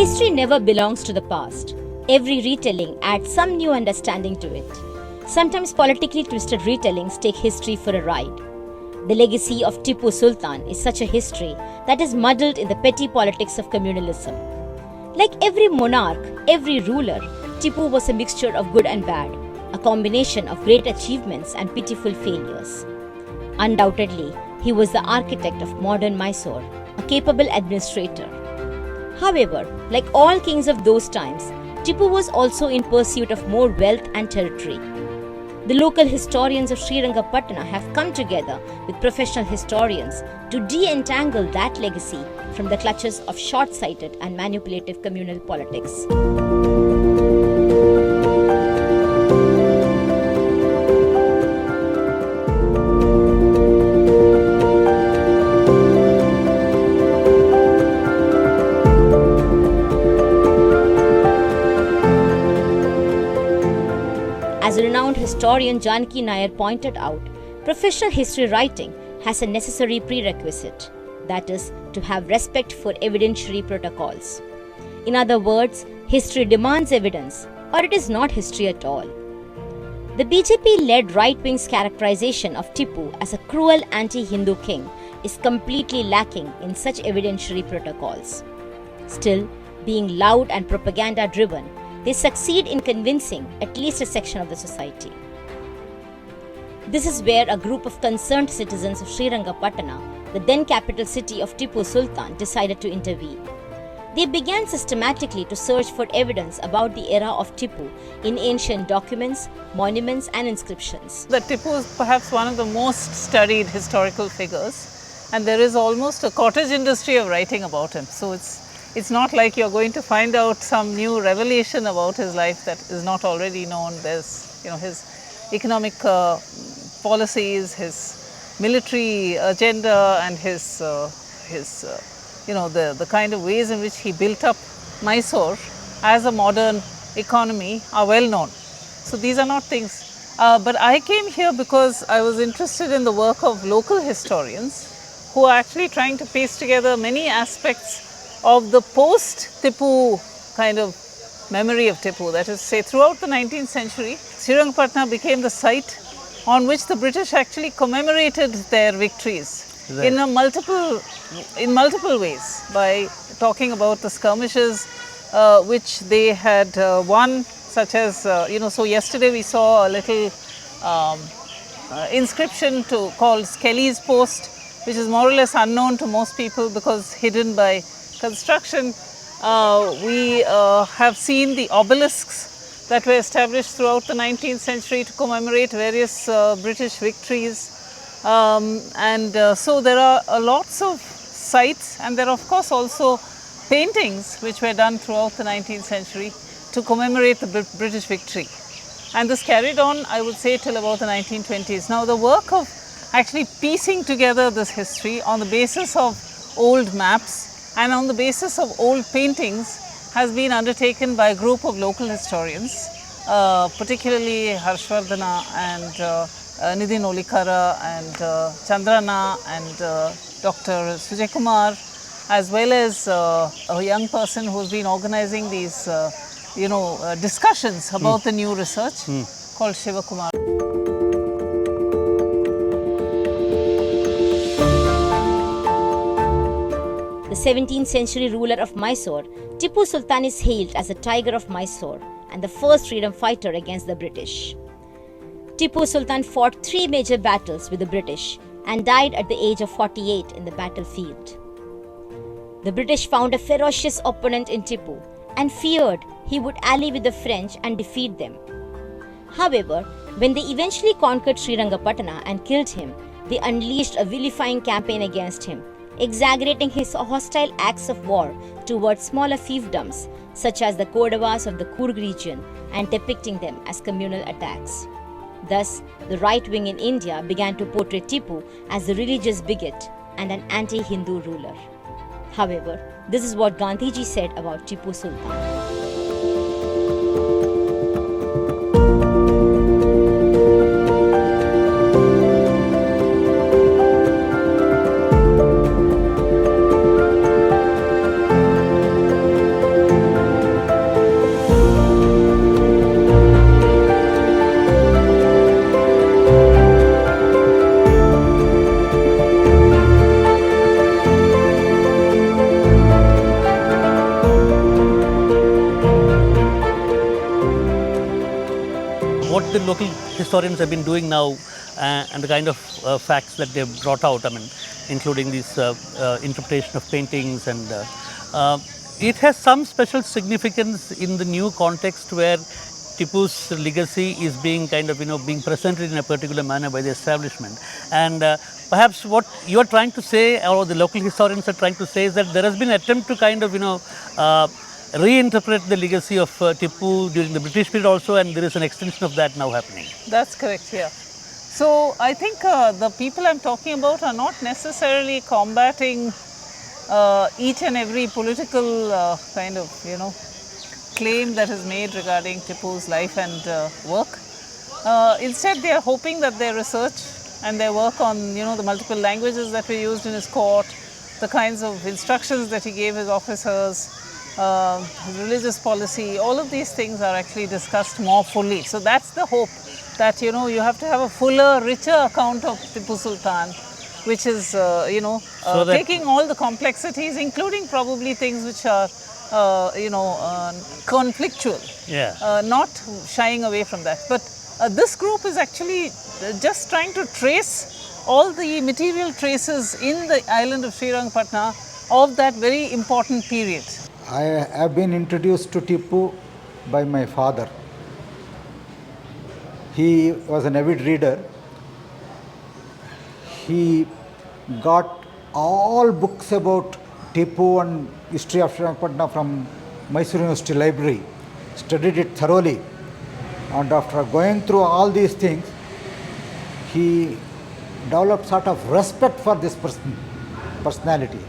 History never belongs to the past. Every retelling adds some new understanding to it. Sometimes politically twisted retellings take history for a ride. The legacy of Tipu Sultan is such a history that is muddled in the petty politics of communalism. Like every monarch, every ruler, Tipu was a mixture of good and bad, a combination of great achievements and pitiful failures. Undoubtedly, he was the architect of modern Mysore, a capable administrator. However, like all kings of those times, Tipu was also in pursuit of more wealth and territory. The local historians of Shrirangapattana have come together with professional historians to de-entangle that legacy from the clutches of short-sighted and manipulative communal politics. As renowned historian Janaki Nair pointed out, professional history writing has a necessary prerequisite, that is, to have respect for evidentiary protocols. In other words, history demands evidence, or it is not history at all. The BJP-led right-wing's characterization of Tipu as a cruel anti-Hindu king is completely lacking in such evidentiary protocols. Still, being loud and propaganda-driven, they succeed in convincing at least a section of the society. This is where a group of concerned citizens of Shrirangapattana, the then capital city of Tipu Sultan, decided to intervene. They began systematically to search for evidence about the era of Tipu in ancient documents, monuments and inscriptions. That Tipu is perhaps one of the most studied historical figures, and there is almost a cottage industry of writing about him. So it's not like you're going to find out some new revelation about his life that is not already known. There's, his economic policies, his military agenda, and his the kind of ways in which he built up Mysore as a modern economy are well known. So these are not things. But I came here because I was interested in the work of local historians who are actually trying to piece together many aspects of the post-Tipu kind of memory of Tipu. That is, say, throughout the 19th century, Shrirangapattana became the site on which the British actually commemorated their victories in multiple ways, by talking about the skirmishes which they had won, such as, so yesterday we saw a little inscription called Skelly's Post, which is more or less unknown to most people because hidden by construction. We have seen the obelisks that were established throughout the 19th century to commemorate various British victories. So there are lots of sites, and there are of course also paintings which were done throughout the 19th century to commemorate the British victory. And this carried on, I would say, till about the 1920s. Now the work of actually piecing together this history on the basis of old maps and on the basis of old paintings has been undertaken by a group of local historians, particularly Harshvardhana and Nidhin Olikara and Chandrana and Dr. Sujay Kumar, as well as a young person who has been organizing these discussions about the new research called Shiva Kumar. The 17th century ruler of Mysore, Tipu Sultan is hailed as the Tiger of Mysore and the first freedom fighter against the British. Tipu Sultan fought 3 major battles with the British and died at the age of 48 in the battlefield. The British found a ferocious opponent in Tipu and feared he would ally with the French and defeat them. However, when they eventually conquered Shrirangapattana and killed him, they unleashed a vilifying campaign against him, exaggerating his hostile acts of war towards smaller fiefdoms such as the Kodavas of the Coorg region and depicting them as communal attacks. Thus, the right wing in India began to portray Tipu as a religious bigot and an anti-Hindu ruler. However, this is what Gandhiji said about Tipu Sultan. the local historians have been doing now and the kind of facts that they've brought out, I mean, including this interpretation of paintings and it has some special significance in the new context where Tipu's legacy is being kind of, being presented in a particular manner by the establishment. And perhaps what you are trying to say, or the local historians are trying to say, is that there has been an attempt to kind of, reinterpret the legacy of Tipu during the British period also, and there is an extension of that now happening. That's correct, yeah. So I think the people I'm talking about are not necessarily combating each and every political kind of, claim that is made regarding Tipu's life and work. Instead, they are hoping that their research and their work on, the multiple languages that were used in his court, the kinds of instructions that he gave his officers, his religious policy, all of these things are actually discussed more fully. So that's the hope, that you have to have a fuller, richer account of Tipu Sultan, which is taking all the complexities, including probably things which are conflictual, not shying away from that. But this group is actually just trying to trace all the material traces in the island of Shrirangapattana of that very important period. I have been introduced to Tipu by my father. He was an avid reader. He got all books about Tipu and history of Shrirangapattana from Mysore University Library, studied it thoroughly, and after going through all these things, he developed sort of respect for this personality.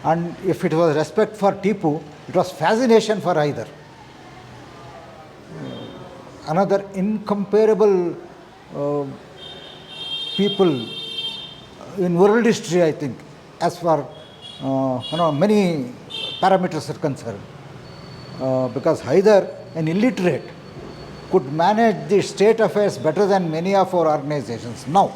And if it was respect for Tipu, it was fascination for Hyder. Another incomparable people in world history, I think, as far many parameters are concerned. Because Hyder, an illiterate, could manage the state affairs better than many of our organizations now.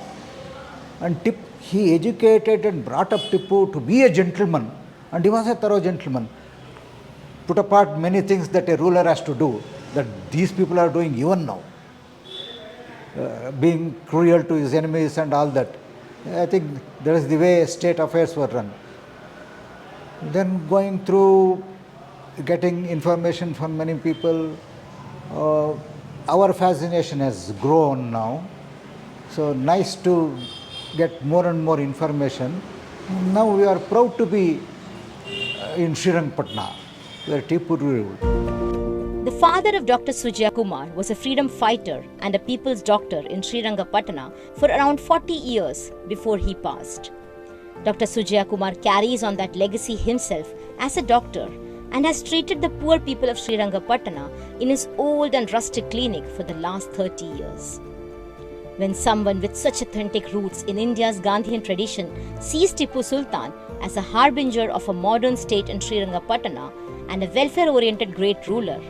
And he educated and brought up Tipu to be a gentleman, and he was a thorough gentleman. Put apart many things that a ruler has to do, that these people are doing even now. Being cruel to his enemies and all that. I think that is the way state affairs were run. Then going through, getting information from many people, our fascination has grown now. So nice to get more and more information. Now we are proud to be in Shrirangapattana, where Tipu ruled. The father of Dr. Sujay Kumar was a freedom fighter and a people's doctor in Shrirangapattana for around 40 years before he passed. Dr. Sujay Kumar carries on that legacy himself as a doctor and has treated the poor people of Shrirangapattana in his old and rustic clinic for the last 30 years. When someone with such authentic roots in India's Gandhian tradition sees Tipu Sultan as a harbinger of a modern state in Shrirangapattana and a welfare-oriented great ruler,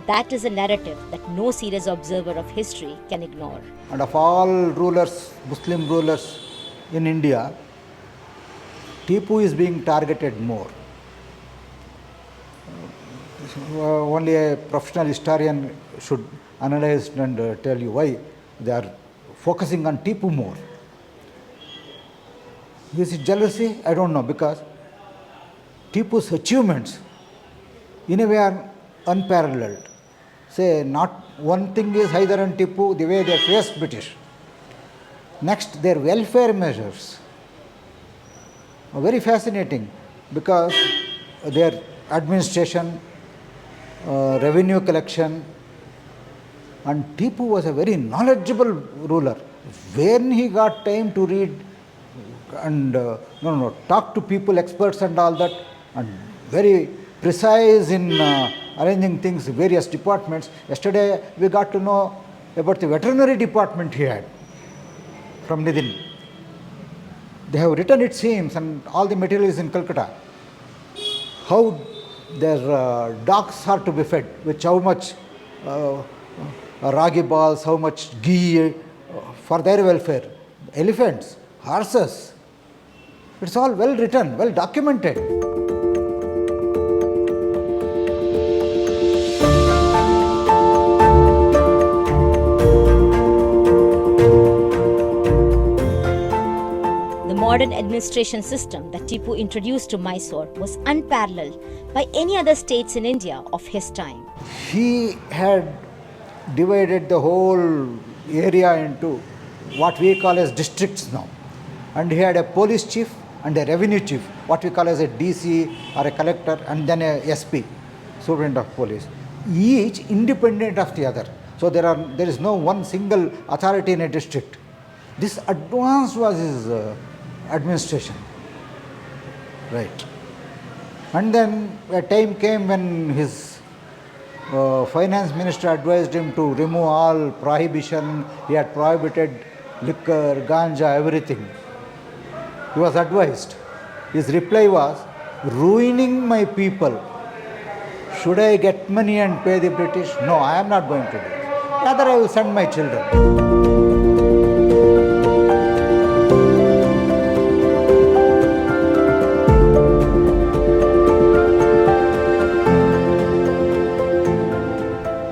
that is a narrative that no serious observer of history can ignore. And of all rulers, Muslim rulers in India, Tipu is being targeted more. Only a professional historian should analyze and tell you why they are focusing on Tipu more. Is it jealousy? I don't know, because Tipu's achievements in a way are unparalleled. Say, not one thing is Hyder and Tipu, the way they faced British. Next, their welfare measures are very fascinating, because their administration, revenue collection, and Tipu was a very knowledgeable ruler. When he got time to read and talk to people, experts and all that, and very precise in arranging things, various departments. Yesterday we got to know about the veterinary department he had from Nidin. They have written, it seems, and all the material is in Calcutta, how their dogs are to be fed, with how much ragi balls, how much ghee for their welfare. Elephants, horses, it's all well written, well documented. modern administration system that Tipu introduced to Mysore was unparalleled by any other states in India of his time. He had divided the whole area into what we call as districts now. And he had a police chief and a revenue chief, what we call as a DC or a collector, and then a SP, superintendent of police, each independent of the other. So there is no one single authority in a district. This advanced was his administration. Right. And then a time came when his finance minister advised him to remove all prohibition. He had prohibited liquor, ganja, everything. He was advised. His reply was, ruining my people. Should I get money and pay the British? No, I am not going to do it. Rather, I will send my children.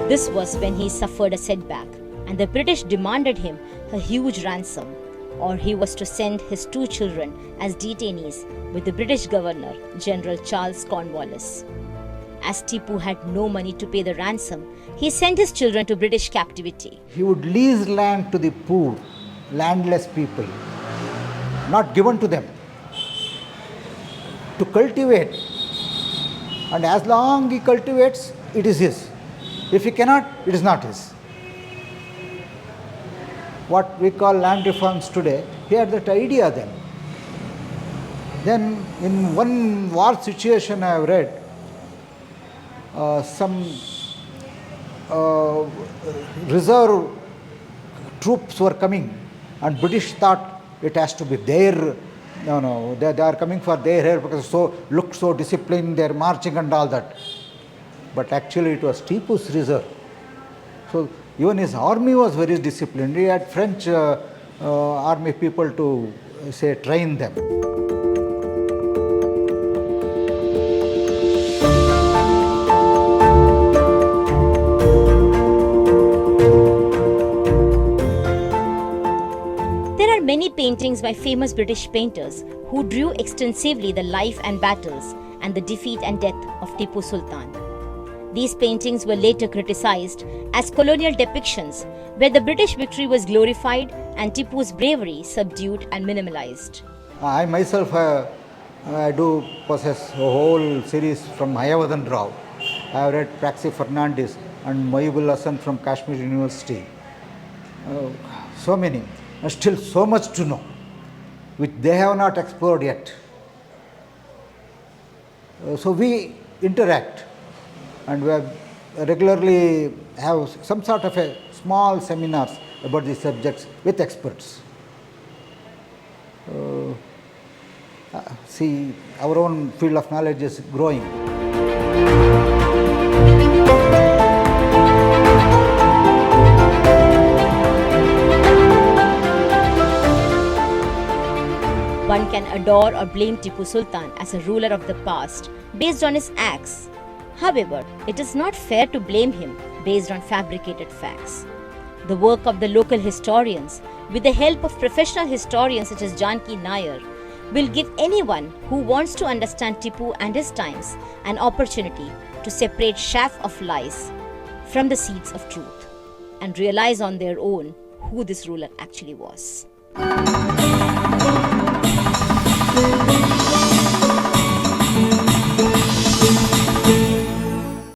This was when he suffered a setback, and the British demanded him a huge ransom, or he was to send his 2 children as detainees with the British Governor, General Charles Cornwallis. As Tipu had no money to pay the ransom, he sent his children to British captivity. He would lease land to the poor, landless people, not given to them, to cultivate. And as long he cultivates, it is his. If he cannot, it is not his. What we call land reforms today, he had that idea then. Then in one war situation I have read, some reserve troops were coming, and British thought it has to be their, they are coming for their hair because looked so disciplined, they are marching and all that. But actually it was Tipu's reserve. So even his army was very disciplined. He had French army people to train them. There are many paintings by famous British painters who drew extensively the life and battles and the defeat and death of Tipu Sultan. These paintings were later criticized as colonial depictions where the British victory was glorified and Tipu's bravery subdued and minimalized. I myself I do possess a whole series from Hayavadan Rao. I have read Praxi Fernandez and Mohibul Hasan from Kashmir University. So many, and still so much to know, which they have not explored yet. So we interact, and we regularly have some sort of a small seminars about these subjects with experts. See, our own field of knowledge is growing. One can adore or blame Tipu Sultan as a ruler of the past based on his acts. However, it is not fair to blame him based on fabricated facts. The work of the local historians, with the help of professional historians such as Janki Nair, will give anyone who wants to understand Tipu and his times an opportunity to separate chaff of lies from the seeds of truth and realize on their own who this ruler actually was.